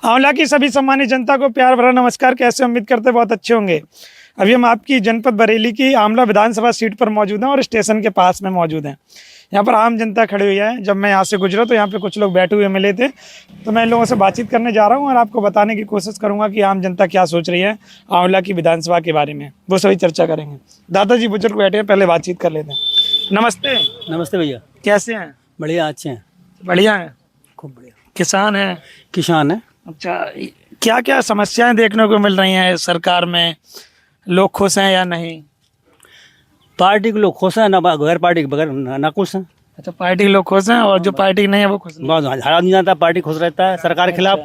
आंवला की सभी सम्मानित जनता को प्यार भरा नमस्कार। कैसे उम्मीद करते बहुत अच्छे होंगे। अभी हम आपकी जनपद बरेली की आंवला विधानसभा सीट पर मौजूद हैं और स्टेशन के पास में मौजूद हैं। यहाँ पर आम जनता खड़ी हुई है। जब मैं यहाँ से गुजरा तो यहाँ पे कुछ लोग बैठे हुए मिले थे, तो मैं इन लोगों से बातचीत करने जा रहा हूँ और आपको बताने की कोशिश करूँगा कि आम जनता क्या सोच रही है आंवला की विधानसभा के बारे में। वो सभी चर्चा करेंगे। दादाजी बुजुर्ग बैठे हैं, पहले बातचीत कर लेते हैं। नमस्ते। नमस्ते भैया। कैसे हैं? बढ़िया, अच्छे हैं। बढ़िया है, खूब बढ़िया। किसान है? किसान है। अच्छा, क्या क्या समस्याएं देखने को मिल रही हैं सरकार में? लोग खुश हैं या नहीं? पार्टी के लोग खुश हैं, ना गैर पार्टी के बगैर ना खुश हैं। अच्छा, पार्टी के लोग खुश हैं और जो पार्टी नहीं है वो खुश नहीं। बहुत हरा नहीं जाता, पार्टी खुश रहता है सरकार के खिलाफ।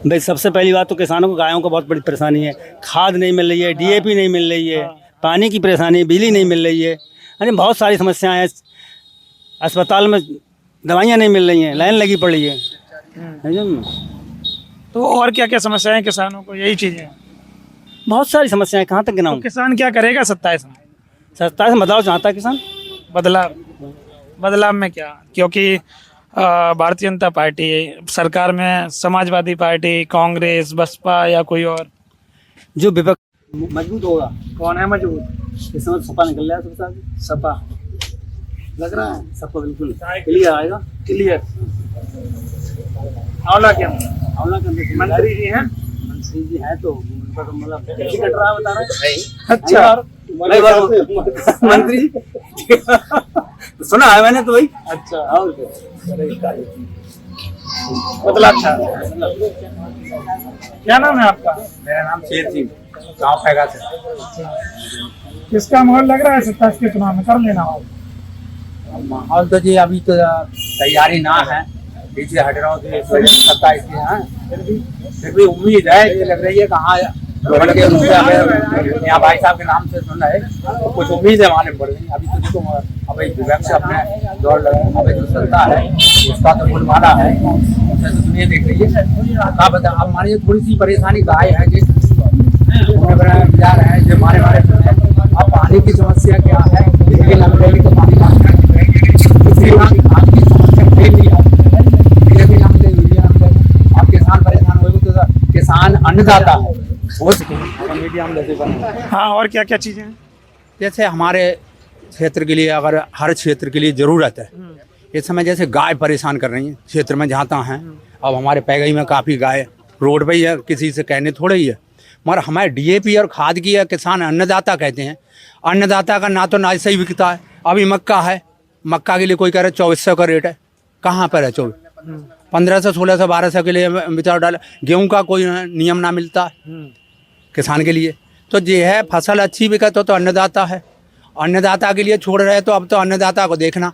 भाई सबसे पहली बात तो किसानों को गायों को बहुत बड़ी परेशानी है। खाद नहीं मिल रही है, डीएपी नहीं मिल रही है, पानी की परेशानी, बिजली नहीं मिल रही है, यानी बहुत सारी समस्याएं हैं। अस्पताल में दवाइयाँ नहीं मिल रही हैं, लाइन लगी पड़ी है। तो और क्या क्या समस्याएं हैं किसानों को? यही चीजें हैं। बहुत सारी समस्याएं, कहाँ तक गिनाऊं। तो किसान क्या करेगा 27 में? 27 में बदलाव चाहता है किसान। बदलाव में क्या? क्योंकि भारतीय जनता पार्टी सरकार में, समाजवादी पार्टी, कांग्रेस, बसपा या कोई और जो विपक्ष मजबूत होगा। कौन है मजबूत? इस समय सपा निकल रहा है सबके साथ। सपा लग रहा है सबको बिल्कुल क्लियर आएगा। क्लियर। आंवला के आंवला के अंदर मंत्री जी हैं? मंत्री जी हैं तो उनका तो मतलब टिकट रहा बता रहे हैं। अच्छा, मंत्री जी सुना है मैंने तो भाई। अच्छा, और बदला अच्छा। क्या नाम है आपका? मेरा नाम शेर सिंह, गाँव पैगा से। किसका माहौल लग रहा है 27 के चुनाव में? कर लेना हो। माहौल तो जी अभी तो तैयारी ना है, पीछे हट रहा हूँ। 27 के हैं, फिर भी उम्मीद है कि लग रही है। कहाँ यहाँ भाई साहब के नाम से सुना है तो कुछ उम्मीद है मालूम पड़ गई। अभी तो देखो अभी विपक्ष अपने दौड़ लगा, अभी जो सत्ता है उसका तो बोलबाला है, उसे तो दुनिया देख रही है। आप बता, अब मानिए थोड़ी सी परेशानी गाय है जी, जा रहे हैं जो मारे अब पानी की समस्या क्या है? तो पानी आप किसान परेशान हो तो किसान अन्नदाता हो सके। हाँ, और क्या क्या चीजें हैं? जैसे हमारे क्षेत्र के लिए, अगर हर क्षेत्र के लिए ज़रूरत है इस समय, जैसे गाय परेशान कर रही है क्षेत्र में जहाँ तहाँ हैं। अब हमारे पैगई में काफ़ी गाय रोड पे ही है, किसी से कहने थोड़े ही है, मगर हमारे डीएपी और खाद की है। किसान अन्नदाता कहते हैं, अन्नदाता का ना तो ना सही बिकता है। अभी मक्का है, मक्का के लिए कोई कह रहा है 2400 का रेट है, कहाँ पर है 1500, 1600, 1200 के लिए बेचारा डाला। गेहूँ का कोई नियम ना मिलता किसान के लिए। तो ये है, फसल अच्छी बिका तो अन्नदाता है, अन्नदाता के लिए छोड़ रहे। तो अब तो अन्नदाता को देखना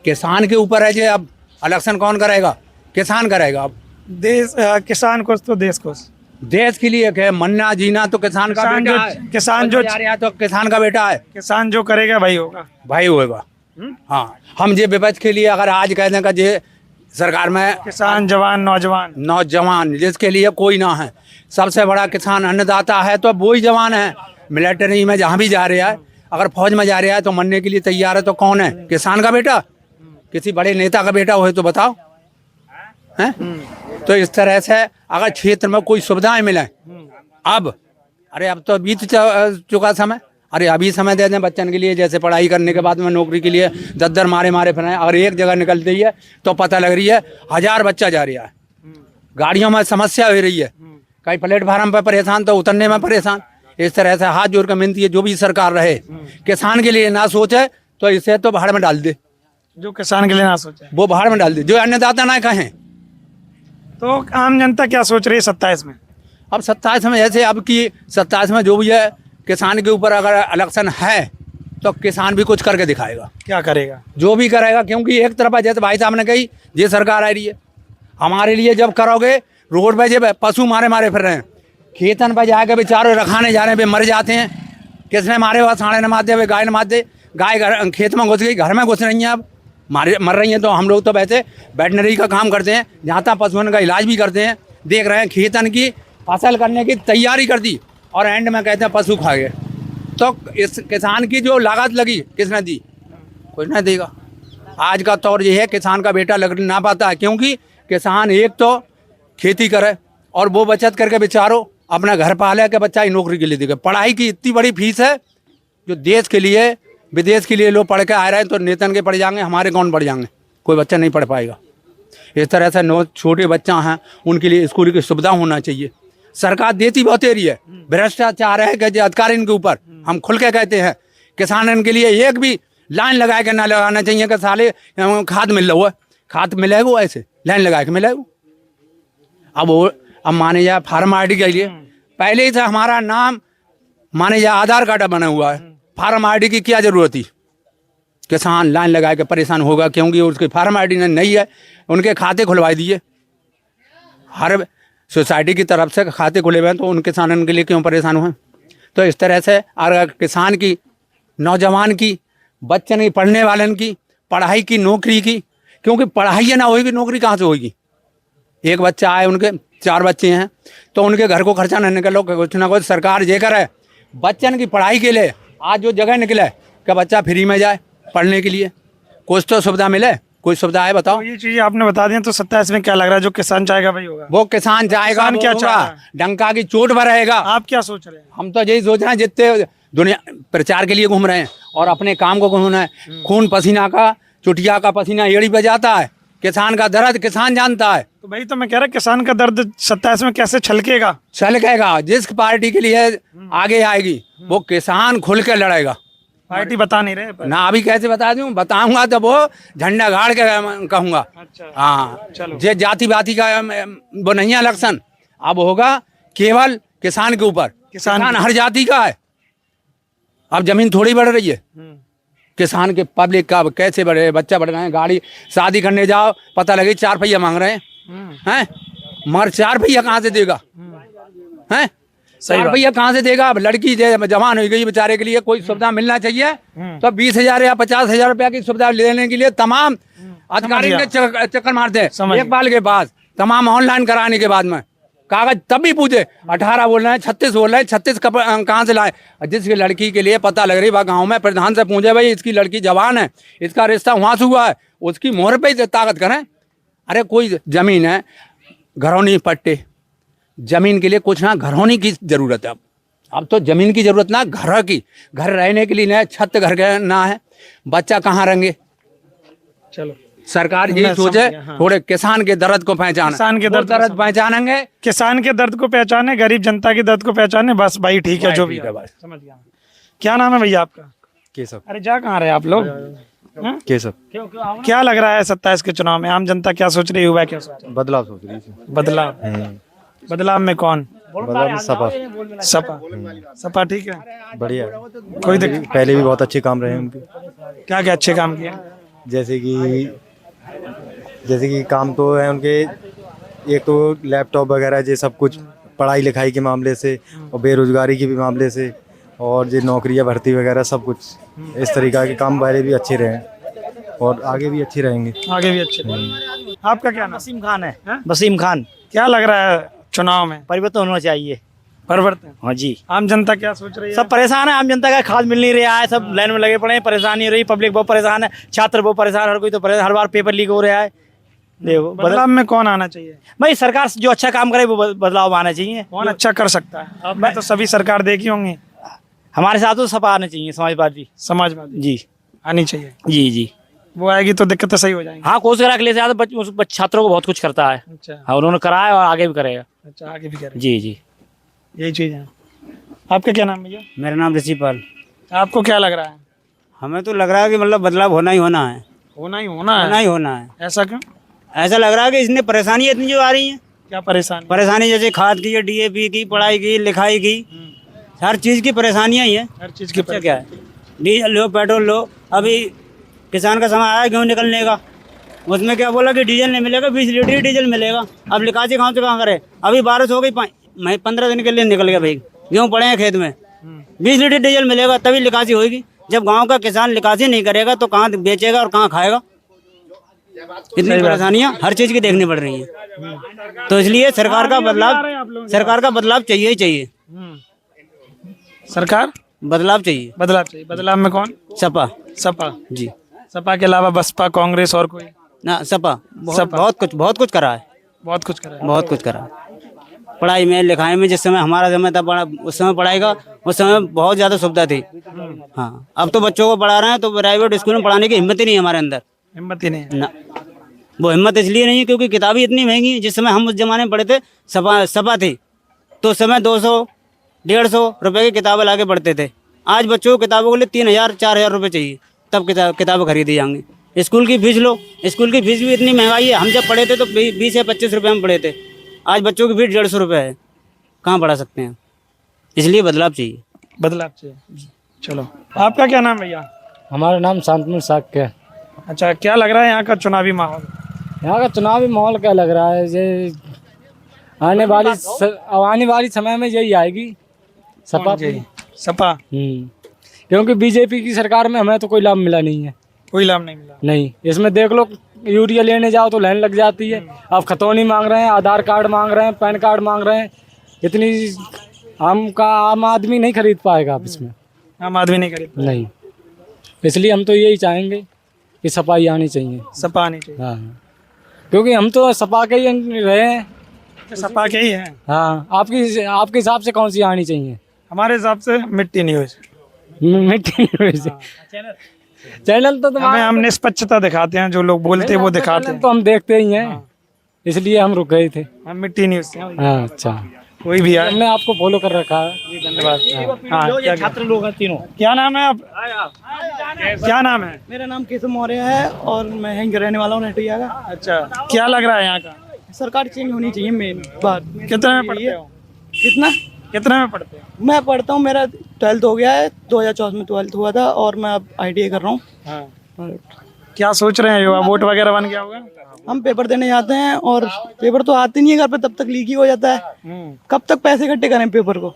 किसान के ऊपर है। जो अब इलेक्शन कौन करेगा? किसान करेगा। अब देश किसान खुश तो देश खुश। देश के लिए क्या मरना जीना तो किसान का बेटा है। किसान जो जा रहा है तो किसान का बेटा है। किसान जो करेगा भाई होगा, भाई होगा। हाँ, हम जे विपक्ष के लिए अगर आज कह दें कि जे सरकार में किसान जवान नौजवान जिसके लिए कोई ना है, सबसे बड़ा किसान अन्नदाता है, तो वो ही जवान है। मिलिट्री में जहाँ भी जा रहा है, अगर फौज में जा रहा है तो मरने के लिए तैयार है, तो कौन है? किसान का बेटा। किसी बड़े नेता का बेटा हो तो बताओ हैं? तो इस तरह से अगर क्षेत्र में कोई सुविधाएं मिले, अब तो बीत चुका समय। अरे अभी समय दे दें बच्चन के लिए, जैसे पढ़ाई करने के बाद में नौकरी के लिए दद्दर मारे फिर अगर एक जगह निकलती है तो पता लग रही है 1000 बच्चा जा रहा है। गाड़ियों में समस्या हो रही है, कई प्लेटफार्म पर परेशान तो उतरने में परेशान। इस तरह से हाथ जोड़ कर मिलती है, जो भी सरकार रहे किसान के लिए ना सोचे तो इसे तो बाहर में डाल दे। जो किसान के लिए ना सोचे वो बाहर में डाल दे, जो अन्नदाता ना कहें। तो आम जनता क्या सोच रही है 27 में? अब 27 में, जैसे अब की 27 में जो भी है, किसान के ऊपर अगर इलेक्शन है तो किसान भी कुछ करके दिखाएगा। क्या करेगा? जो भी करेगा, क्योंकि एक तरफ जैसे भाई साहब ने कही ये सरकार आ रही है हमारे लिए। जब करोगे रोड पे जब पशु मारे फिर रहे हैं, खेतन पर जाकर बेचारे रखाने जा रहे हैं, वे मर जाते हैं। किसने मारे हुआ? साढ़े न मार दे, गाय न मार दे। गाय खेत में घुस गई, घर में घुस रही हैं, अब मर रही हैं। तो हम लोग तो वैसे वेटनरी का काम करते हैं, जहाँ तक पशुओं का इलाज भी करते हैं। देख रहे हैं खेतन की फसल करने की तैयारी कर दी और एंड में कहते हैं पशु खा गए। तो इस किसान की जो लागत लगी किसने दी? कोई नहीं देगा। आज का तौर ये है, किसान का बेटा लग ना पाता है, क्योंकि किसान एक तो खेती करे और वो बचत करके बेचारो अपना घर पाले के बच्चा ही नौकरी के लिए देगा। पढ़ाई की इतनी बड़ी फीस है जो देश के लिए विदेश के लिए लोग पढ़ के आ रहे हैं, तो नेतन के पढ़ जाएंगे, हमारे कौन पढ़ जाएंगे, कोई बच्चा नहीं पढ़ पाएगा। इस तरह से छोटे बच्चा हैं उनके लिए स्कूल की सुविधा होना चाहिए। सरकार देती बहुत रही है, भ्रष्टाचार है कि अधिकार इनके ऊपर, हम खुल के कहते हैं। किसानों के लिए एक भी लाइन लगा के ना लगाना चाहिए कि साले खाद मिल रहा है, खाद मिलेगा ऐसे लाइन लगा के मिलेगा। अब माने जाए फार्म ID के लिए पहले ही से हमारा नाम माने जाए आधार कार्ड बना हुआ है, फार्म ID की क्या जरूरत थी। किसान लाइन लगा के परेशान होगा क्योंकि उसके फार्म ID नहीं है, उनके खाते खुलवा दिए। हर सोसाइटी की तरफ से खाते खुले हुए हैं, तो उन किसानों के लिए क्यों परेशान हुए। तो इस तरह से अगर किसान की, नौजवान की, बच्चन की, पढ़ने वालन की पढ़ाई की, नौकरी की, क्योंकि पढ़ाई ना होगी नौकरी कहाँ से होगी। एक बच्चा आए, उनके 4 बच्चे हैं, तो उनके घर को खर्चा नहीं निकलो, कुछ ना कुछ सरकार ये करे बच्चन की पढ़ाई के लिए। आज जो जगह निकले कि बच्चा फ्री में जाए पढ़ने के लिए, कुछ तो सुविधा मिले, कोई सुविधा है बताओ। तो ये चीज़ आपने बता दी, तो 27 में क्या लग रहा है जो किसान चाहेगा वही होगा। वो किसान चाहेगा, किसान क्या चाह रहा है? डंका की चोट पर रहेगा। आप क्या सोच रहे हैं? हम तो यही सोच रहे हैं, जितने दुनिया प्रचार के लिए घूम रहे हैं और अपने काम को घूमना है। खून पसीना का, चुटिया का पसीना एड़ी पे जाता है। किसान का दर्द किसान जानता है। तो भाई तो मैं कह रहा किसान का दर्द 27 में कैसे छलकेगा? छलकेगा, जिस पार्टी के लिए आगे आएगी वो किसान खुल के लड़ेगा। पार्टी बता नहीं रहे पर। ना अभी कैसे बता दूं, बताऊंगा तो वो झंडा गाड़ के कहूंगा। अच्छा, हाँ, चलो। जे जाति बाति का वो नहीं है इलेक्शन, अब होगा केवल किसान के ऊपर। किसान हर जाति का है। अब जमीन थोड़ी बढ़ रही है, किसान के पब्लिक का कैसे बढ़े, बच्चा बढ़ रहे हैं, गाड़ी शादी करने जाओ पता लगे 4 पहिया मांग रहे हैं, मगर 4 पहिया कहाँ से देगा, हैं 4 पहिया कहाँ से देगा। अब लड़की जवान हो गई बेचारे के लिए कोई सुविधा मिलना चाहिए, तो 20,000 या 50,000 रुपया की सुविधा लेने के लिए तमाम अधिकारी के चक्कर मारते हैं। एक बाल के पास तमाम ऑनलाइन कराने के बाद में कागज तभी पूछे 18 बोल रहे हैं, 36 बोल रहे हैं, 36 कहाँ से लाए। जिसकी लड़की के लिए पता लग रही, वह गाँव में प्रधान से पूछे भाई इसकी लड़की जवान है, इसका रिश्ता वहाँ से हुआ है, उसकी मोहर पे ही ताकत करें। अरे कोई जमीन है, घरौनी पट्टे, जमीन के लिए कुछ ना घरौनी की जरूरत है। अब तो जमीन की जरूरत ना, घर की, घर रहने के लिए ना, छत घर के ना है, बच्चा कहाँ रहेंगे। चलो सरकार यही सोचे, थोड़े किसान के दर्द को पहचाने, किसान के दर्द पहचानेंगे, किसान के दर्द को पहचाने, गरीब जनता के दर्द को पहचाने, बस भाई ठीक है जो भी है। समझ गया। क्या नाम है भैया आपका? केशव। अरे जा कहाँ रहे आप लोग? केशव। क्या लग रहा है 27 के चुनाव में आम जनता क्या सोच रही है, युवा क्या सोच रही है? बदलाव सोच रही है। बदलाव, बदलाव में कौन? बदलाव में सपा। सपा, सपा ठीक है, बढ़िया। कोई दिक्कत? पहले भी बहुत अच्छे काम रहे हैं उनके। क्या क्या अच्छे काम किए? जैसे कि काम तो है उनके, एक तो लैपटॉप वगैरह ये सब कुछ पढ़ाई लिखाई के मामले से और बेरोजगारी के भी मामले से, और ये नौकरियां भर्ती वगैरह सब कुछ इस तरीका के काम पहले भी अच्छे रहे हैं और आगे भी अच्छे रहेंगे। आगे भी अच्छे रहेंगे। आपका क्या नाम? वसीम खान है। वसीम खान। क्या लग रहा है चुनाव में? परिवर्तन होना चाहिए। परिवर्तन? हाँ जी। आम जनता क्या सोच रही है? सब परेशान है, आम जनता का खाद मिल नहीं रहा है, सब लाइन में लगे पड़े हैं, परेशानी हो रही, पब्लिक बहुत परेशान है, छात्र बहुत परेशान, हर कोई तो परेशान, हर बार पेपर लीक हो रहा है। देखो बदलाव में कौन आना चाहिए? भाई सरकार जो अच्छा काम करे वो बदलाव आना चाहिए। कौन अच्छा कर सकता है? अब मैं तो सभी सरकार देखी होंगी। हमारे साथ तो सपा आना चाहिए, समाजवादी। समाजवादी जी आनी चाहिए। जी जी। वो आएगी तो दिक्कतें सही हो जाएंगी। हाँ, कोर्स करा के ले जाते, छात्रों को बहुत कुछ करता है। अच्छा, हाँ, उन्होंने कराया और आगे भी करेगा। अच्छा, आगे भी करेंगे। जी जी। यही चीज है। आपका क्या नाम भैया? मेरा नाम ऋषिपाल। आपको क्या लग रहा है? हमें तो लग रहा है कि मतलब बदलाव होना ही होना है। होना ही होना है। होना ही होना है। ऐसा क्यों? ऐसा लग रहा है कि इसने परेशानियां इतनी जो आ रही हैं। क्या परेशानी? परेशानी जैसे खाद की, DAP की, पढ़ाई की, लिखाई की, हर चीज़ की परेशानियां ही है। हर चीज की क्या है, डीजल लो, पेट्रोल लो। अभी किसान का समय आया गेहूँ निकलने का, उसमें क्या बोला कि डीजल नहीं मिलेगा, 20 लीटर ही डीजल मिलेगा। अब निकासी कहाँ से कहाँ करे। अभी बारिश हो गई, 15 दिन के लिए निकल गया भाई, गेहूँ पड़े हैं खेत में, 20 लीटर डीजल मिलेगा तभी निकासी होगी। जब गांव का किसान निकासी नहीं करेगा तो कहाँ बेचेगा और कहाँ खाएगा। इतनी परेशानियां हर चीज की देखनी पड़ रही हैं। तो इसलिए सरकार का बदलाव चाहिए ही चाहिए। सरकार बदलाव चाहिए। बदलाव चाहिए। बदलाव में कौन? सपा। सपा जी। सपा के अलावा बसपा, कांग्रेस और कोई? ना, सपा बहुत कुछ करा है। बहुत कुछ करा है। बहुत कुछ करा। पढ़ाई में लिखाई में जिस समय हमारा समय था पढ़ा, उस समय पढ़ाई का उस समय बहुत ज़्यादा सुविधा थी। हाँ, अब तो बच्चों को पढ़ा रहे हैं तो प्राइवेट स्कूल में पढ़ाने की हिम्मत ही नहीं है हमारे अंदर हिम्मत ही नहीं है। ना। वो हिम्मत इसलिए नहीं है क्योंकि किताबें इतनी महंगी हैं। जिस समय हम उस जमाने में पढ़े थे सपा थी तो उस समय 200-150 रुपए की किताबें लाके पढ़ते थे। आज बच्चों को किताबों के लिए 3,000-4,000 रुपये चाहिए तब किताबें खरीदी जाएंगी। स्कूल की फीस लो, स्कूल की फीस भी इतनी महंगाई है। हम जब पढ़े थे तो 20 या 25 रुपये में पढ़े थे। आज बच्चों की फीस 150 रुपये है। कहाँ पढ़ा सकते हैं? इसलिए बदलाव चाहिए। बदलाव चाहिए। चलो, आपका क्या नाम है भैया? हमारा नाम शांतनु साक्य है। अच्छा, क्या लग रहा है यहाँ का चुनावी माहौल? यहाँ का चुनावी माहौल क्या लग रहा है? ये आने वाली समय में यही आएगी सपा। सपा। क्योंकि बीजेपी की सरकार में हमें तो कोई लाभ मिला नहीं है। कोई लाभ नहीं मिला। नहीं, इसमें देख लो, यूरिया लेने जाओ तो लाइन लग जाती है। अब खतौनी मांग रहे हैं, आधार कार्ड मांग रहे हैं, पैन कार्ड मांग रहे हैं। इतनी आम आदमी नहीं खरीद पाएगा अब इसमें। आम आदमी नहीं खरीद। नहीं, इसलिए हम तो यही चाहेंगे कि सपा ही आनी चाहिए। सपा आनी चाहिए। हाँ, क्योंकि हम तो सपा के ही रहे हैं। सपा के ही है। हाँ, आपके हिसाब से कौन सी आनी चाहिए? हमारे हिसाब से मिट्टी न्यूज। मिट्टी चैनल तो हमें हम निष्पक्षता दिखाते हैं, जो लोग बोलते हैं वो दिखाते हैं। तो हम देखते ही हैं। इसलिए हम रुक गए थे। हम मिट्टी न्यूज से। हाँ, अच्छा, कोई भी आए। हमने आपको फॉलो कर रखा है। धन्यवाद। हाँ, ये छात्र लोग हैं तीनों। क्या नाम है आप? क्या नाम है? मेरा नाम केशव मौर्य है और मैं यहीं का रहने वाला हूँ, नहटिया का। अच्छा, क्या लग रहा है यहाँ का? सरकार चेंज होनी चाहिए मेन बात। कितने में पढ़ते हो? कितने में पढ़ते हो? मैं पढ़ता हूँ, मेरा 12th हो गया है। 2014 में 12th हुआ था और मैं अब ITI कर रहा हूँ। हाँ। क्या सोच रहे हैं युवा? वोट वगैरह बन गया होगा? हम पेपर देने जाते हैं और पेपर तो आते नहीं है घर पे, तब तक लीक ही हो जाता है। कब तक पैसे इकट्ठे करें पेपर को?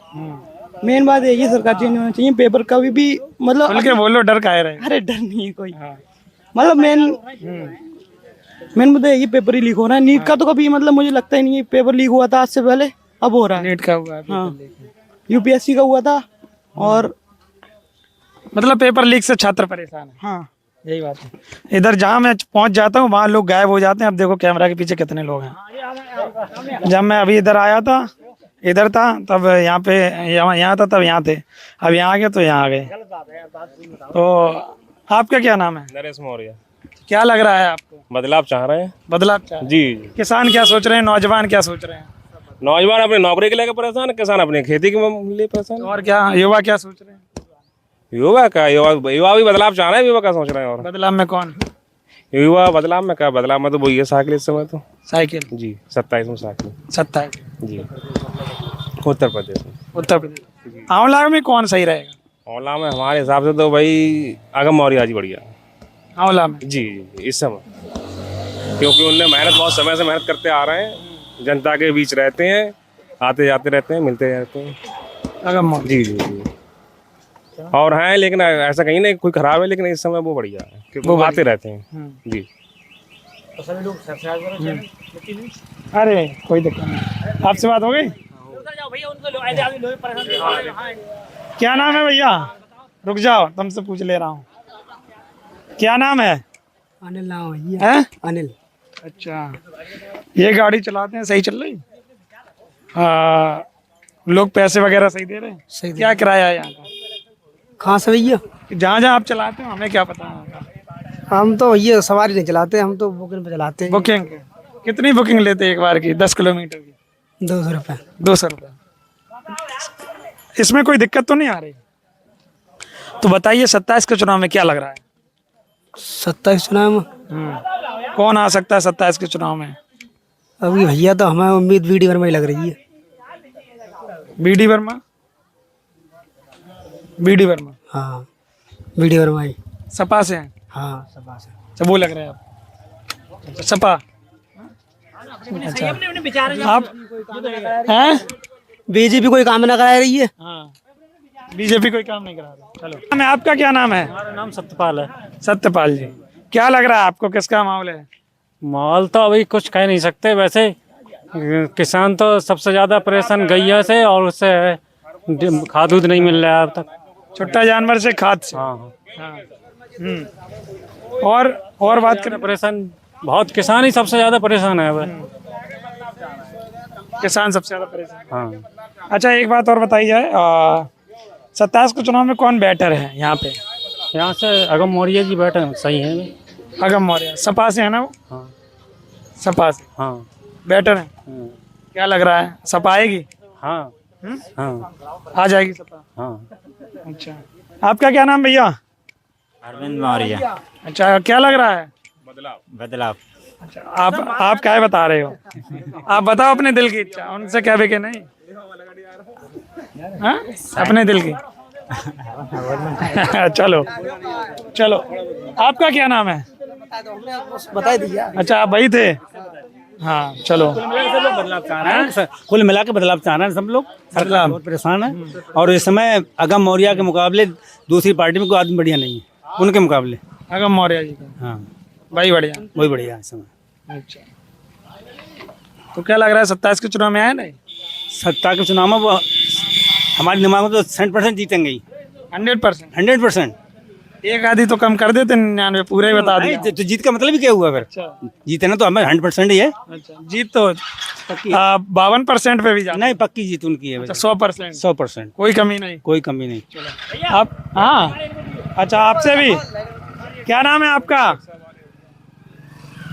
मेन बात यही है, सरकार चेंज होनी चाहिए। पेपर कभी भी मतलब खुल के बोलो, डर काहे रहे? अरे डर नहीं है कोई। मतलब मेन मुद्दा यही, पेपर ही लीक हो रहा है। नीट का तो कभी मतलब मुझे लगता ही नहीं है पेपर लीक हुआ था आज से पहले, अब हो रहा है। नीट का हुआ है। हाँ, UPSC का हुआ था और मतलब पेपर लीक से छात्र परेशान है। हाँ, यही बात है। इधर जहाँ मैं पहुंच जाता हूँ वहाँ लोग गायब हो जाते हैं। अब देखो कैमरा के पीछे कितने लोग हैं। जब मैं अभी इधर आया था, इधर था, तब यहाँ पे यहाँ था, तब यहाँ थे। अब यहाँ आ गए तो यहाँ आ गए। तो आपका क्या नाम है? नरेश मौर्य। क्या लग रहा है आपको? बदलाव चाह रहे हैं। बदलाव चाह रहे हैं। जी। किसान क्या सोच रहे हैं? नौजवान क्या सोच रहे हैं? नौजवान अपनी नौकरी के लेकर परेशान है, किसान अपनी खेती के लिए परेशान है। और क्या युवा क्या सोच रहे हैं? युवा भी बदलाव चाह रहे हैं। युवा क्या सोच रहे हैं? और बदलाव में कौन? युवा बदलाव में क्या? बदलाव में तो वही है, साइकिल इस समय तो। साइकिल। जी, 27 में साइकिल। 27। जी, उत्तर प्रदेश में। उत्तर प्रदेश। आंवला में कौन सही रहेगा? औला में हमारे हिसाब से तो भाई आगम मौर्य जी बढ़िया। आंवला में। जी, इस समय क्योंकि उनने बहुत समय से मेहनत करते आ रहे हैं, जनता के बीच रहते हैं, आते जाते रहते हैं, मिलते रहते हैं। अगम मौर्य। जी जी जी। और हैं, लेकिन ऐसा कहीं नहीं कोई खराब है, लेकिन इस समय वो बढ़िया है क्योंकि वो आते रहते हैं। जी। अरे कोई दिक्कत नहीं। आपसे बात हो गई? क्या नाम है भैया? रुक जाओ, तुमसे पूछ ले रहा हूँ। क्या नाम है? अनिल नाम है? अनिल। अच्छा, ये गाड़ी चलाते हैं, सही चल रही? लोग पैसे वगैरह सही दे रहे हैं? सही दे क्या किराया है यहाँ का? कहाँ से भैया? जहाँ जहाँ आप चलाते हो हमें क्या पता है? हम तो ये सवारी नहीं चलाते, हम तो बुकिंग पे चलाते हैं। बुकिंग कितनी बुकिंग लेते हैं एक बार की? 10 किलोमीटर की 200 रुपये। 200 रुपये। इसमें कोई दिक्कत तो नहीं आ रही? तो बताइए 27 के चुनाव में क्या लग रहा है? 27 चुनाव में कौन आ सकता है 27 के चुनाव में? अभी भैया तो हमें उम्मीद BD वर्मा ही लग रही है। BD वर्मा? BD वर्मा। हाँ, BD वर्मा ही। सपा से हैं? हाँ, सपा से। अच्छा, वो लग रहे हैं आप? सपा। अच्छा, आप हैं? BJP कोई काम ना करा रही है। हाँ, बीजेपी कोई काम नहीं करा रहा। चलो, मैं आपका क्या नाम है? हमारा नाम सत्यपाल है। सत्यपाल जी, क्या लग रहा है आपको, किसका माहौल है? माहौल तो अभी कुछ कह नहीं सकते। वैसे किसान तो सबसे ज्यादा परेशान गैया से, और उससे खाद दूध नहीं मिल रहा है अब तक। छुट्टा जानवर से, खाद से। हाँ, और बात करें, परेशान बहुत किसान ही सबसे ज्यादा परेशान है अब। किसान सबसे ज्यादा परेशान। हाँ। अच्छा एक बात और बताई जाए, 27 के चुनाव में कौन बेटर है यहाँ पे? यहाँ से अगम मौर्य जी बैठे सही है। अगम मौर्य सपा से है ना वो? हाँ। सपा से हाँ। बेटर है। क्या लग रहा है, सपा आएगी? हाँ। हम्म? हाँ। आ जाएगी सपा? हाँ। अच्छा, आपका क्या नाम भैया? अरविंद मौर्य। अच्छा, क्या लग रहा है? बदलाव। अच्छा, आप क्या बता रहे हो? आप बताओ अपने दिल की इच्छा, उनसे क्या भी के नहीं। हाँ? अपने दिल की। चलो चलो, आपका क्या नाम है? बता दीजिए। अच्छा, आप वही थे? हाँ चलो। बदलाव चाह रहे हैं, कुल मिला के बदलाव चाह रहे हैं सब लोग। सरकार बहुत परेशान है और इस समय अगम मौर्य के मुकाबले दूसरी पार्टी में कोई आदमी बढ़िया नहीं है उनके मुकाबले। अगम मौर्य जी का? हाँ भाई बढ़िया। वही बढ़िया है इस समय। अच्छा, तो क्या लग रहा है 27 के चुनाव में आया नहीं? सत्ता के चुनाव में वो हमारे दिमाग में तो 100% जीतेंगे ही। 100%? 100%। एक आधी तो कम कर देते, 99 पूरे ही बता दिया। तो जीत का मतलब ही क्या हुआ फिर? अच्छा जीते ना तो हमें 100% ही है। अच्छा, जीत तो 52% पे भी जाता। नहीं, पक्की जीत उनकी है। 100%? 100%। कोई कमी नहीं? कोई कमी नहीं। आप? हाँ। अच्छा, आपसे भी? क्या नाम है आपका?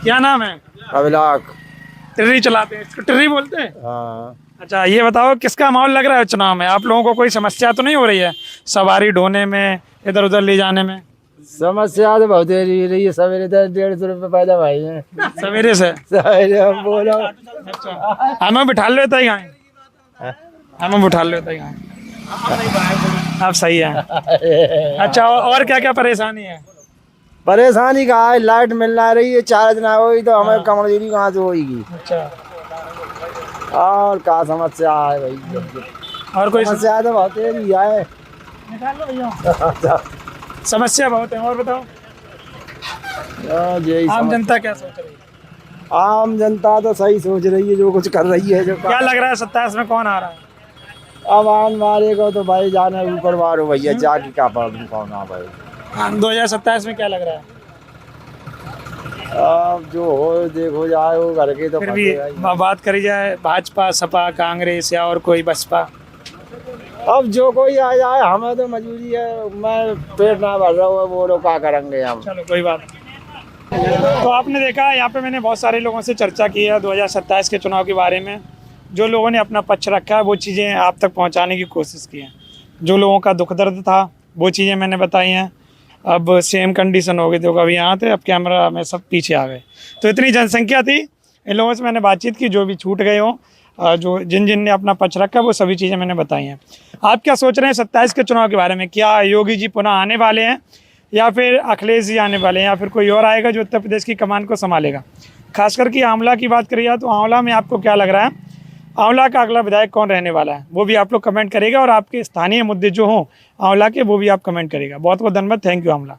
क्या नाम है? अभिलाख। टिर्री चलाते हैं, इसको टिर्री बोलते हैं? हाँ। अच्छा, ये बताओ किसका माहौल लग रहा है चुनाव में? आप लोगों को कोई समस्या तो नहीं हो रही है सवारी ढोने में, इधर उधर ले जाने में? समस्या तो बहुत रही है। सवेरे तो 150 रुपये पैदा भाई है। सवेरे से? सवेरे हम बोलो। अच्छा, हमें बिठा लेता ही गाय, हमें बिठा लेता ही गाय। आप सही है। अच्छा, और क्या क्या परेशानी है? परेशानी का है, लाइट मिल ना रही है, 4 दिन हुई तो हमें कमजोरी कहाँ से होगी। अच्छा, और क्या समस्या है भाई? और कोई समस्या तो बहुत ही है। समस्या बहुत है, और बताओ। यही आम जनता क्या सोच रही है? आम जनता तो सही सोच रही है, जो कुछ कर रही है। जो क्या लग रहा है 27 में कौन आ रहा है? अब आन वाले को तो भाई जाने ऊपर मारो भैया, जाके क्या प्रॉब्लम कौन आ भाई। हाँ, 2027 में क्या लग रहा है? अब जो हो देखो जाए, वो घर के तो फिर भी बात करी जाए, भाजपा, सपा, कांग्रेस या और कोई बसपा? अब जो कोई आ जाए, हमें तो मजबूरी है। मैं पेट ना भर रहा हूँ, वो लोग क्या करेंगे हम। चलो कोई बात नहीं। तो आपने देखा, यहाँ पे मैंने बहुत सारे लोगों से चर्चा की है 2027 के चुनाव के बारे में। जो लोगों ने अपना पक्ष रखा है वो चीज़ें आप तक पहुँचाने की कोशिश की है। जो लोगों का दुख दर्द था वो चीज़ें मैंने बताई हैं। अब सेम कंडीशन हो गई थी, कभी यहाँ थे, अब कैमरा में सब पीछे आ गए। तो इतनी जनसंख्या थी, इन लोगों से मैंने बातचीत की, जो भी छूट गए हों, जो जिन ने अपना पक्ष रखा वो सभी चीज़ें मैंने बताई हैं। आप क्या सोच रहे हैं 27 के चुनाव के बारे में? क्या योगी जी पुनः आने वाले हैं, या फिर अखिलेश जी आने वाले हैं, या फिर कोई और आएगा जो उत्तर प्रदेश की कमान को संभालेगा? खासकर कि आंवला की बात करिए तो आंवला में आपको क्या लग रहा है, आंवला का अगला विधायक कौन रहने वाला है? वो भी आप लोग कमेंट करेगा, और आपके स्थानीय मुद्दे जो हों आंवला के, वो भी आप कमेंट करेगा। बहुत बहुत धन्यवाद। थैंक यू आंवला।